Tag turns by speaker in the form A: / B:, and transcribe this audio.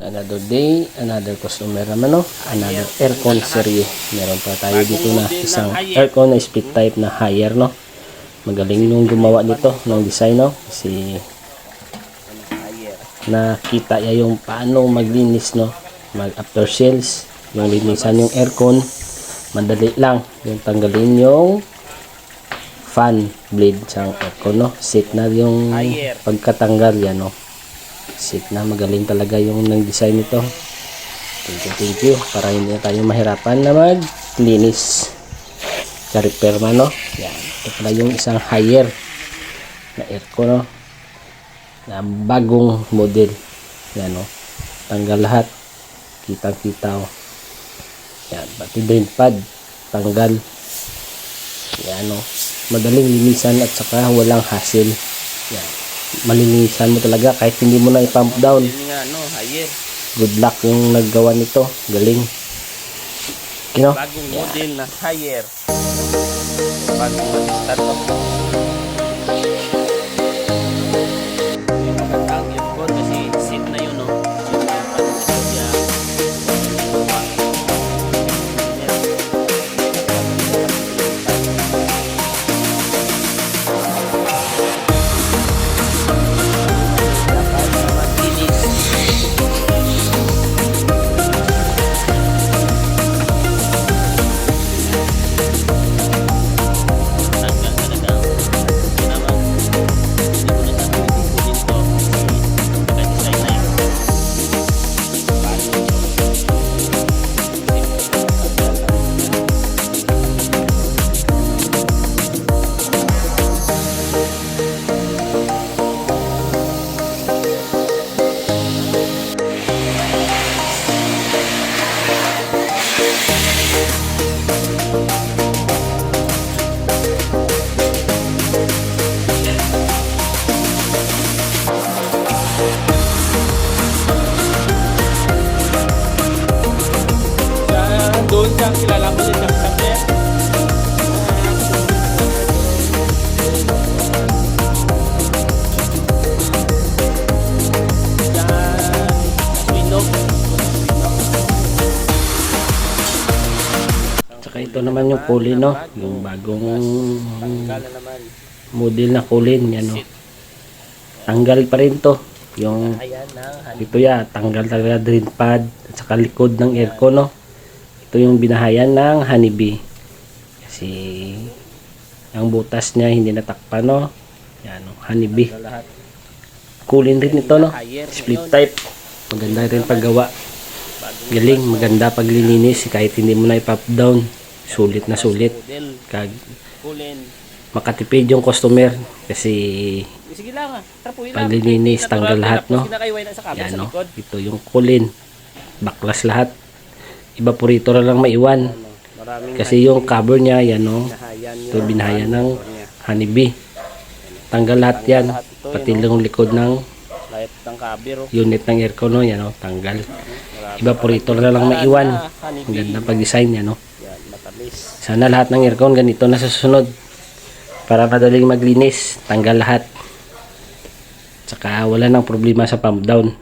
A: Another day, another customer naman, no? Another aircon series. Meron pa tayo dito na isang aircon na split type na higher, no? Magaling nung gumawa nito ng design, no? Kasi nakita niya yung paano maglinis, no? Mag after sales, yung linisan yung aircon, madali lang. Yung tanggalin yung fan blade sa aircon, no? Set na yung pagkatanggal yan, no? Set na, magaling talaga yung nang-design nito. Thank you. Para hindi na tayo mahirapan na maglinis. Ka-repair man, no? Yan. Ito pala yung isang higher na aircon, no? Na bagong model. Yan, no? Tanggal lahat. Kitang-kita, oh. Yan. Pati drain pad. Tanggal. Yan, no? Madaling linisan at saka walang hassle. Yan. Malinisan mo talaga kahit hindi mo na i-pump down. Good luck yung naggawa nito. Galing. You know?
B: Bagong model na higher. Bagong model to. Yung magandang aircon kasi set na yun, no? Doon siyang kilala mo yung Jackson.
A: Tsaka ito naman yung kulin, no? Yung bagong model na kulin. Yan, no? Tanggal pa rin to. Yung ito ya, tanggal talaga drain pad at saka likod ng aircon, no? Ito yung binahayan ng honeybee. Kasi ang butas niya hindi natakpan, no? Yan, no? Honeybee. Kulin rin ito, no? Split type. Maganda rin paggawa. Galing, maganda paglilinis kahit hindi mo na i-pop down. Sulit na sulit. Makatipid yung customer kasi paglilinis tanggal lahat, no? Yan, no? Ito yung kulin. Baklas lahat. Evaporator lang maiwan. Kasi yung cover niya, yan, no? Ito binahayan ng honeybee. Tanggal lahat yan. Pati yung likod ng unit ng aircon, no? Yan, no? Tanggal. Evaporator na lang maiwan. Ang ganda pag-design niya, no? Sana lahat ng aircon ganito na sa susunod. Para madaling maglinis. Tanggal lahat. Saka wala nang problema sa pump down.